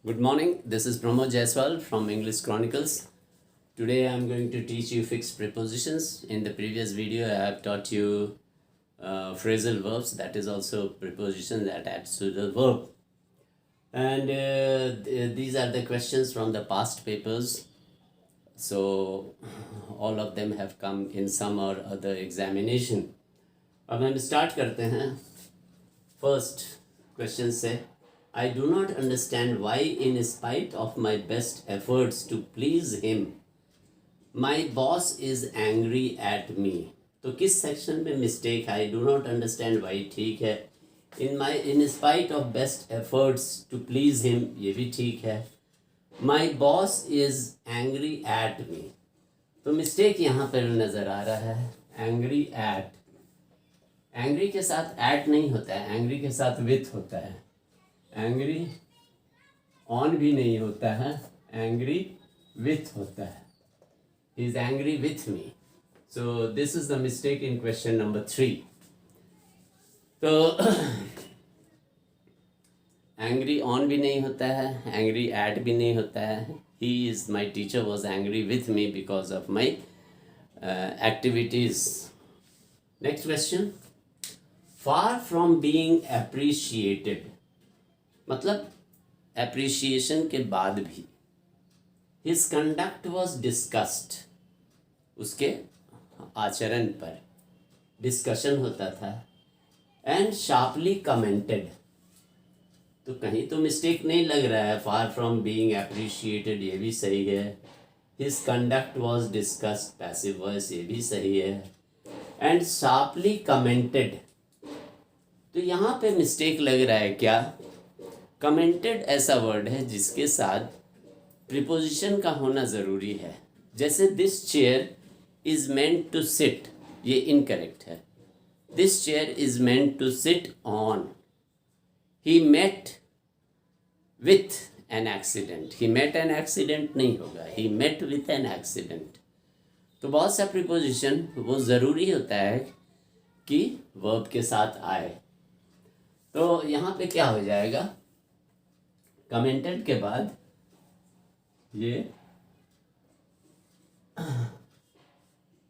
Good morning, this is Pramod Jaiswal from English Chronicles. Today I am going to teach you fixed prepositions. In the previous video I have taught you phrasal verbs, that is also preposition that adds to the verb. And these are the questions from the past papers. So all of them have come in some or other examination. अब हम start करते हैं. First question से I do not understand why, in spite of my best efforts to please him, my boss is angry at me. तो किस section में mistake है? I do not understand why ठीक है. In spite of best efforts to please him, ये भी ठीक है. My boss is angry at me. तो मिस्टेक यहाँ पर नज़र आ रहा है. Angry at. Angry के साथ at नहीं होता है. Angry के साथ with होता है. एंग्री ऑन भी नहीं होता है, एंग्री विथ होता है. He is angry with me. So this is the mistake in question number 3. तो एंग्री ऑन भी नहीं होता है, एंग्री एट भी नहीं होता है. He is my teacher was angry with me because of my activities. Next question. Far from being appreciated, मतलब एप्रिशिएशन के बाद भी. हिज कंडक्ट वॉज डिस्कस्ड, उसके आचरण पर डिस्कशन होता था. एंड शार्पली कमेंटेड, तो कहीं तो मिस्टेक नहीं लग रहा है. फार फ्रॉम बीइंग एप्रिशिएटेड ये भी सही है. His conduct was discussed passive voice ये भी सही है. एंड शार्पली कमेंटेड, तो यहाँ पे मिस्टेक लग रहा है क्या? कमेंटेड ऐसा वर्ड है जिसके साथ प्रीपोजिशन का होना ज़रूरी है. जैसे this chair is meant to sit, ये इनकरेक्ट है. This chair is meant to sit on. He met with an accident, he met an accident नहीं होगा, he met with an accident. तो बहुत सा प्रीपोजिशन वो ज़रूरी होता है कि वर्ब के साथ आए. तो यहाँ पे क्या हो जाएगा? कमेंटेड के बाद ये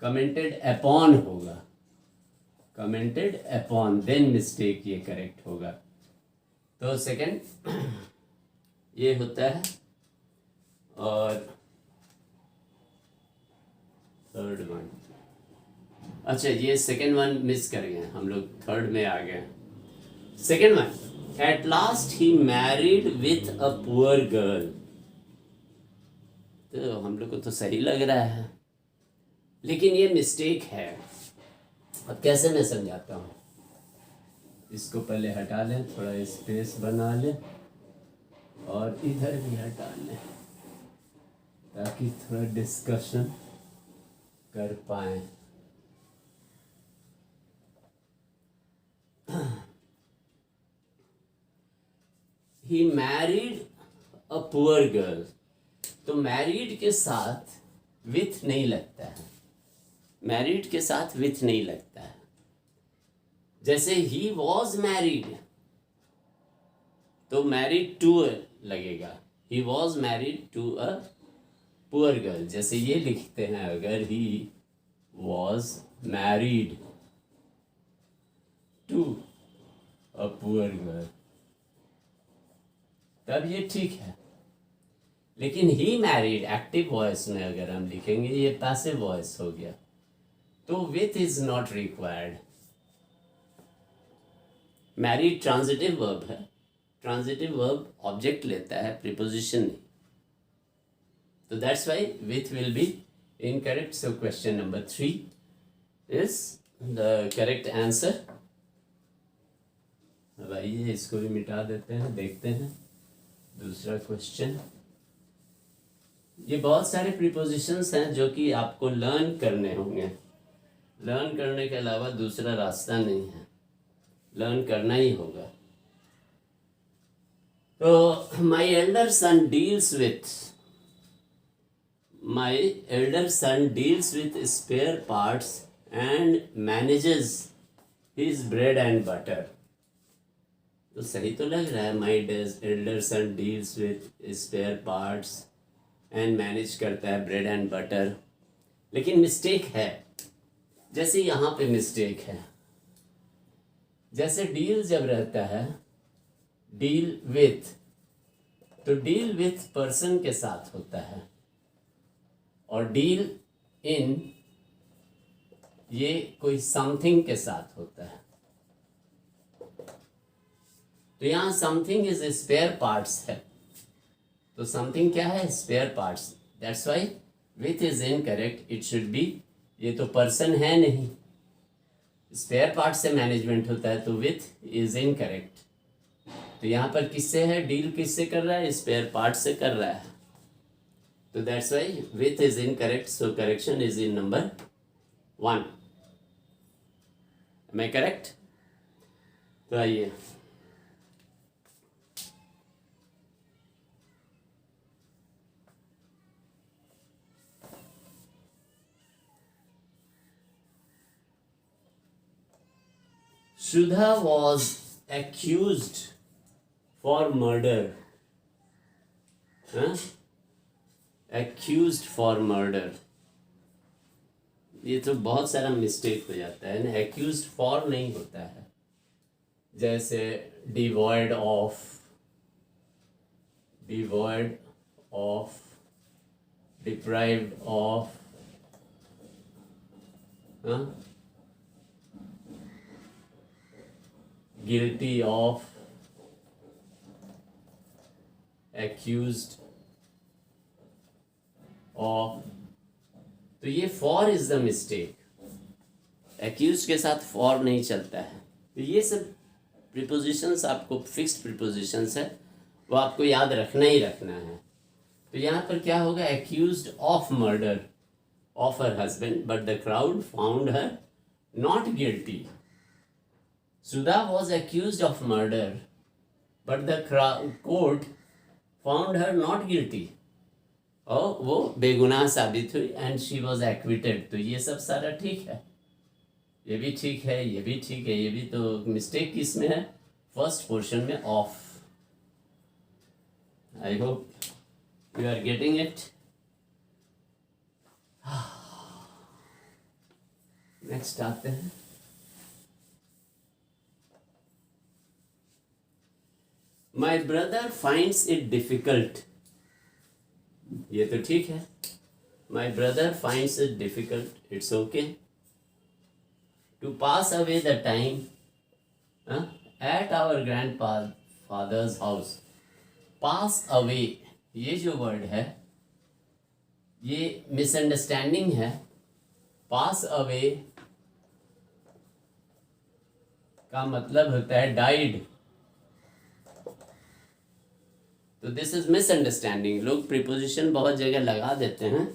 कमेंटेड अपॉन होगा. कमेंटेड अपॉन, देन मिस्टेक ये करेक्ट होगा. तो सेकंड ये होता है. और थर्ड वन, अच्छा ये सेकंड वन मिस कर गए हम लोग, थर्ड में आ गए. Second one, At last he married with a poor girl. तो हम लोग को तो सही लग रहा है, लेकिन ये मिस्टेक है. अब कैसे मैं समझाता हूँ. इसको पहले हटा लें, थोड़ा स्पेस बना लें, और इधर भी हटा लें ताकि थोड़ा डिस्कशन कर पाए. He married a poor girl. तो मैरिड के साथ विथ नहीं लगता है. मैरिड के साथ विथ नहीं लगता है. जैसे he was married, तो मैरिड टू लगेगा. he was married to a poor girl. जैसे ये लिखते हैं, अगर he was married to a poor girl तब ये ठीक है. लेकिन ही मैरिड एक्टिव वॉइस में अगर हम लिखेंगे ये पैसिव वॉइस हो गया. तो with is not required. Married transitive verb है. ट्रांजिटिव वर्ब ऑब्जेक्ट लेता है, प्रीपोजिशन नहीं. तो that's why with will be incorrect. So question number 3 is the correct answer. अब आइए इसको भी मिटा देते हैं, देखते हैं दूसरा क्वेश्चन. ये बहुत सारे प्रीपोजिशंस हैं जो कि आपको लर्न करने होंगे. लर्न करने के अलावा दूसरा रास्ता नहीं है, लर्न करना ही होगा. तो my elder son deals with spare parts and manages his bread and butter. तो सही तो लग रहा है, my elder son deals with spare parts and manage करता है ब्रेड एंड बटर, लेकिन मिस्टेक है। जैसे यहाँ पे मिस्टेक है, जैसे डील जब रहता है डील विथ, तो डील विथ पर्सन के साथ होता है, और डील इन ये कोई समथिंग के साथ होता है। तो यहाँ समथिंग इज स्पेयर पार्ट्स है, तो समथिंग क्या है? Spare parts. That's why with is incorrect, it should be, ये तो पर्सन है नहीं, स्पेयर पार्ट से मैनेजमेंट होता है, तो विथ इज इनकरेक्ट। तो यहाँ पर किससे है? डील किससे कर रहा है? स्पेयर पार्ट से कर रहा है, तो that's why with is incorrect, so correction is in number 1। Am I correct? तो आइए, Sudha was accused for murder. Huh? Accused for murder. ये तो बहुत सारा मिस्टेक हो जाता है ना, accused for नहीं होता है। जैसे devoid of, deprived of, हाँ? guilty of, accused of, तो ये for is the mistake, accused के साथ for नहीं चलता है। तो ये सब प्रीपोजिशंस आपको फिक्स्ड प्रीपोजिशंस है, वो आपको याद रखना ही रखना है। तो यहाँ पर क्या होगा? accused of murder of her husband, but the crowd found her not guilty. Sudha was accused of murder, but the court found her not guilty. और वो बेगुनाह साबित हुई, and she was acquitted. तो ये सब सारा ठीक है, ये भी ठीक है, ये भी ठीक है, ये भी। तो मिस्टेक किस में है? फर्स्ट पोर्शन में, off. I hope you are getting it. Next आते हैं, My brother finds it difficult. ये तो ठीक है, My brother finds it difficult, it's okay, to pass away the time at our grandfather's house. Pass away, ये जो word है ये मिसअंडरस्टैंडिंग है। पास अवे का मतलब होता है डाइड, तो दिस इज मिसअंडरस्टैंडिंग। लोग प्रीपोजिशन बहुत जगह लगा देते हैं,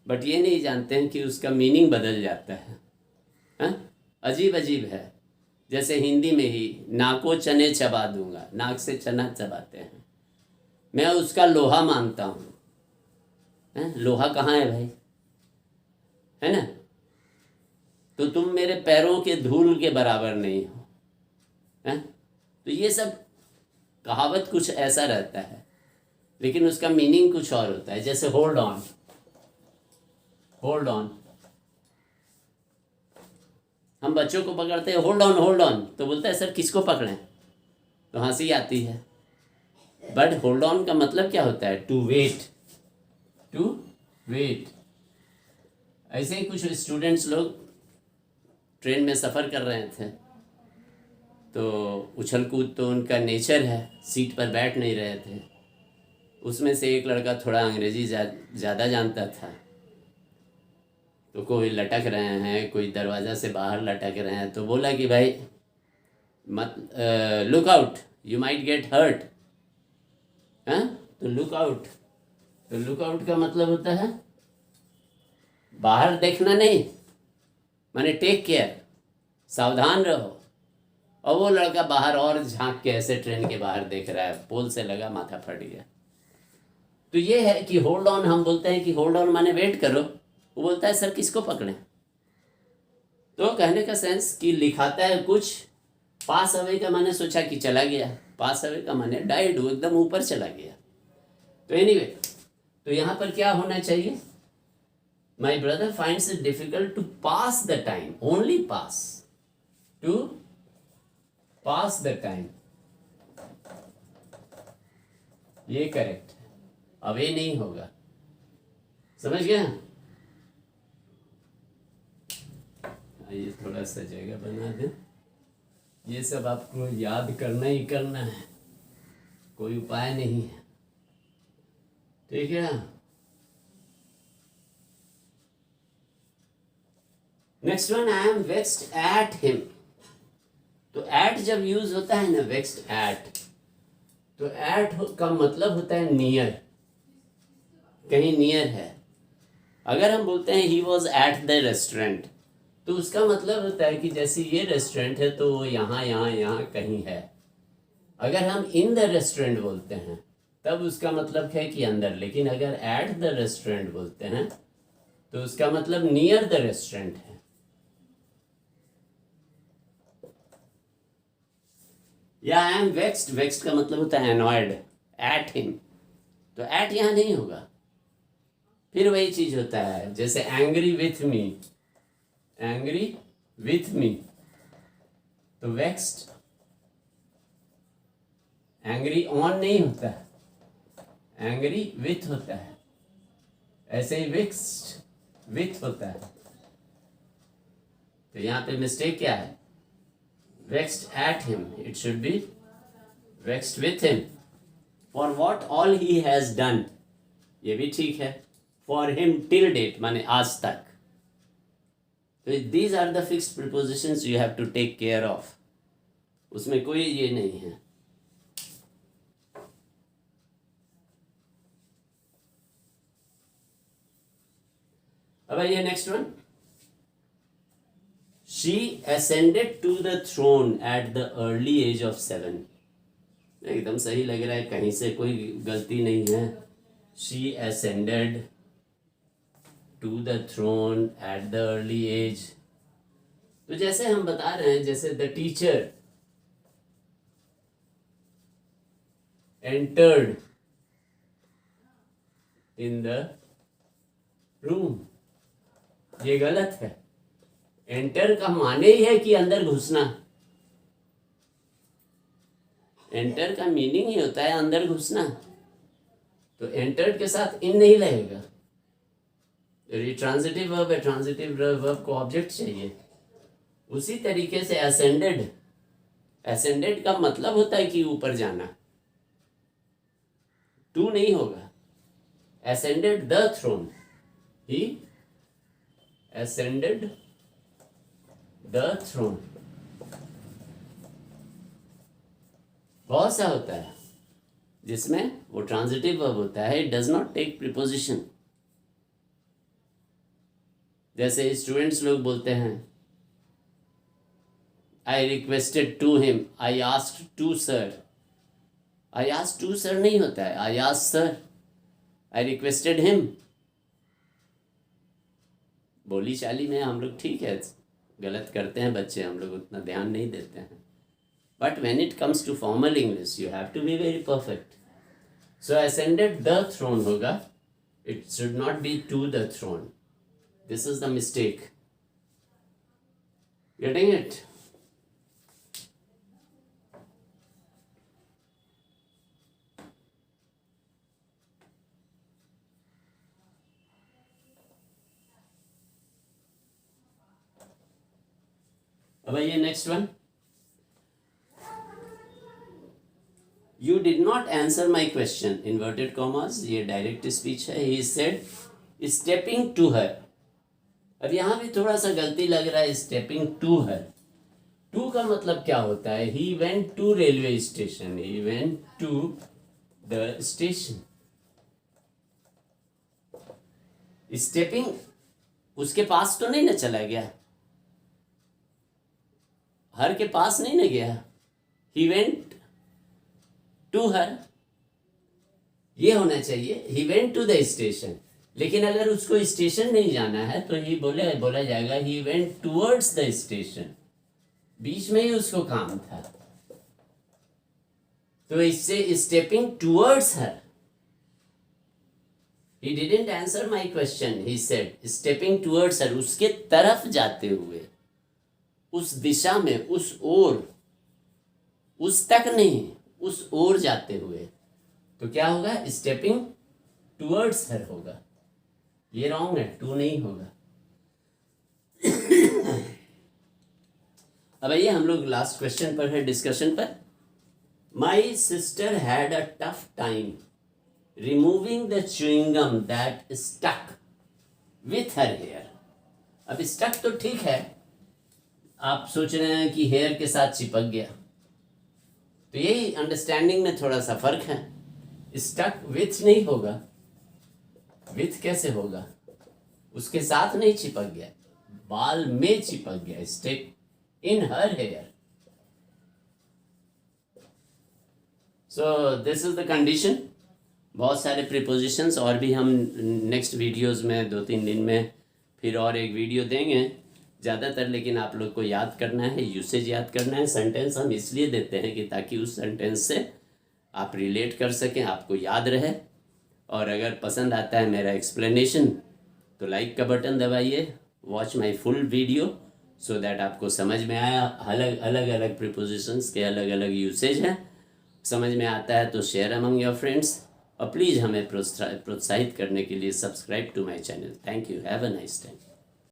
बट ये नहीं जानते हैं कि उसका मीनिंग बदल जाता है। अजीब अजीब है। जैसे हिंदी में ही नाको चने चबा दूंगा, नाक से चना चबाते हैं, मैं उसका लोहा मानता हूँ। लोहा कहाँ है भाई? है ना? तो तुम मेरे पैरों के धूल के बराबर नहीं हो। तो ये सब कहावत कुछ ऐसा रहता है, लेकिन उसका मीनिंग कुछ और होता है। जैसे होल्ड ऑन, होल्ड ऑन, हम बच्चों को पकड़ते हैं, होल्ड ऑन होल्ड ऑन, तो बोलता है सर किसको पकड़ें, तो हंसी आती है। बट होल्ड ऑन का मतलब क्या होता है? To wait, to wait. ऐसे ही कुछ स्टूडेंट्स लोग ट्रेन में सफ़र कर रहे थे, तो उछल कूद तो उनका नेचर है, सीट पर बैठ नहीं रहे थे। उसमें से एक लड़का थोड़ा अंग्रेज़ी ज़्यादा जानता था, तो कोई लटक रहे हैं, कोई दरवाज़ा से बाहर लटक रहे हैं, तो बोला कि भाई मत, look out, you might get hurt. तो लुक आउट, तो लुक आउट का मतलब होता है बाहर देखना नहीं, माने टेक केयर, सावधान रहो। और वो लड़का बाहर और झांक के ऐसे ट्रेन के बाहर देख रहा है, पोल से लगा, माथा फट गया। तो ये है कि होल्ड ऑन, हम बोलते हैं कि होल्ड ऑन माने वेट करो, वो बोलता है सर किसको पकड़ें। तो कहने का सेंस कि लिखाता है कुछ, पास अवे का माने सोचा कि चला गया, पास अवे का माने डाइड, वो एकदम ऊपर चला गया। तो एनीवे, तो यहाँ पर क्या होना चाहिए? My brother finds it difficult to pass the time, only pass, to pass the time, ये करेक्ट है, अवे नहीं होगा। समझ गया? ये थोड़ा सा जगह बना दें, ये सब आपको याद करना ही करना है, कोई उपाय नहीं है, ठीक है। Next one, I am vexed at him. तो एट जब यूज होता है ना, वेक्स्ड एट, तो एट का मतलब होता है नियर, कहीं नियर है। अगर हम बोलते हैं he was at the restaurant, तो उसका मतलब होता है कि जैसे ये रेस्टोरेंट है तो वो यहाँ यहाँ यहाँ कहीं है। अगर हम इन द रेस्टोरेंट बोलते हैं तब उसका मतलब है कि अंदर, लेकिन अगर एट द रेस्टोरेंट बोलते हैं तो उसका मतलब नियर द रेस्टोरेंट है। या आई एम वेक्स्ड, वेक्स्ड का मतलब होता है एनॉयड एट हिम, तो एट यहाँ नहीं होगा। फिर वही चीज होता है जैसे angry with me, angry with me, तो वेक्स्ड एंग्री ऑन नहीं होता है, एंग्री विथ होता है। ऐसे ही वेक्स्ड विथ होता है। तो यहाँ पे मिस्टेक क्या है? Vexed at him, it should be vexed with him. For what all he has done, ये भी ठीक है। For him till date माने आज तक। तो these are the fixed prepositions you have to take care of. उसमें कोई ये नहीं है। अब आइए next one, She ascended to the throne at the early age of 7. एकदम सही लग रहा है, कहीं से कोई गलती नहीं है। She ascended to the throne at the early age. तो जैसे हम बता रहे हैं, जैसे the teacher entered in the room, ये गलत है। एंटर का माने ही है कि अंदर घुसना, एंटर का मीनिंग ही होता है अंदर घुसना। तो एंटर्ड के साथ इन नहीं लगेगा, ये ट्रांजिटिव वर्ब है, ट्रांजिटिव वर्ब को ऑब्जेक्ट चाहिए। उसी तरीके से असेंडेड, असेंडेड का मतलब होता है कि ऊपर जाना, टू नहीं होगा। Ascended the throne, he ascended the throne. बहुत सा होता है जिसमें वो ट्रांजिटिव वर्ब होता है, it does not take preposition. जैसे स्टूडेंट्स लोग बोलते हैं I requested to him, I asked to sir. I asked to sir नहीं होता है, I asked sir, I requested him. बोली चाली में हम लोग ठीक है, गलत करते हैं बच्चे, हम लोग उतना ध्यान नहीं देते हैं। But when it comes to formal English you have to be very perfect. So ascended the throne होगा, it should not be to the throne. This is the mistake. Getting it? अब आइए next one, you did not answer my question, inverted commas, ये direct speech है। He said stepping to her. अब यहाँ भी थोड़ा सा गलती लग रहा है, स्टेपिंग टू हर। टू का मतलब क्या होता है? He went to railway station, he went to the station. Stepping उसके पास तो नहीं ना चला गया, हर के पास नहीं ना गया। ही वेंट टू हर, ये होना चाहिए he went to the station. लेकिन अगर उसको स्टेशन नहीं जाना है तो ही बोला जाएगा he went towards the station. बीच में ही उसको काम था, तो इससे stepping towards her, he didn't answer my question, he said stepping towards her, उसके तरफ जाते हुए, उस दिशा में, उस ओर, उस तक नहीं, उस ओर जाते हुए, तो क्या होगा, स्टेपिंग टूवर्ड्स हर होगा। ये रॉन्ग है, टू नहीं होगा। अब आइए हम लोग लास्ट क्वेश्चन पर है डिस्कशन पर। My sister had a tough time removing the chewing gum that stuck with her hair. अब स्टक तो ठीक है, आप सोच रहे हैं कि हेयर के साथ चिपक गया, तो यही अंडरस्टैंडिंग में थोड़ा सा फर्क है। स्टक विथ नहीं होगा, विथ कैसे होगा, उसके साथ नहीं चिपक गया, बाल में चिपक गया, stick in her hair. So this is the condition. बहुत सारे प्रीपोजिशंस और भी हम नेक्स्ट वीडियोस में 2-3 दिन में फिर और एक वीडियो देंगे ज़्यादातर, लेकिन आप लोग को याद करना है, यूसेज याद करना है। सेंटेंस हम इसलिए देते हैं कि ताकि उस सेंटेंस से आप रिलेट कर सकें, आपको याद रहे। और अगर पसंद आता है मेरा एक्सप्लेनेशन तो लाइक का बटन दबाइए, watch my full video so that आपको समझ में आया। अलग अलग प्रीपोजिशंस के अलग अलग यूसेज हैं, समझ में आता है तो शेयर अमंग योर फ्रेंड्स, और प्लीज़ हमें प्रोत्साहित करने के लिए subscribe to my channel. Thank you, have a nice time.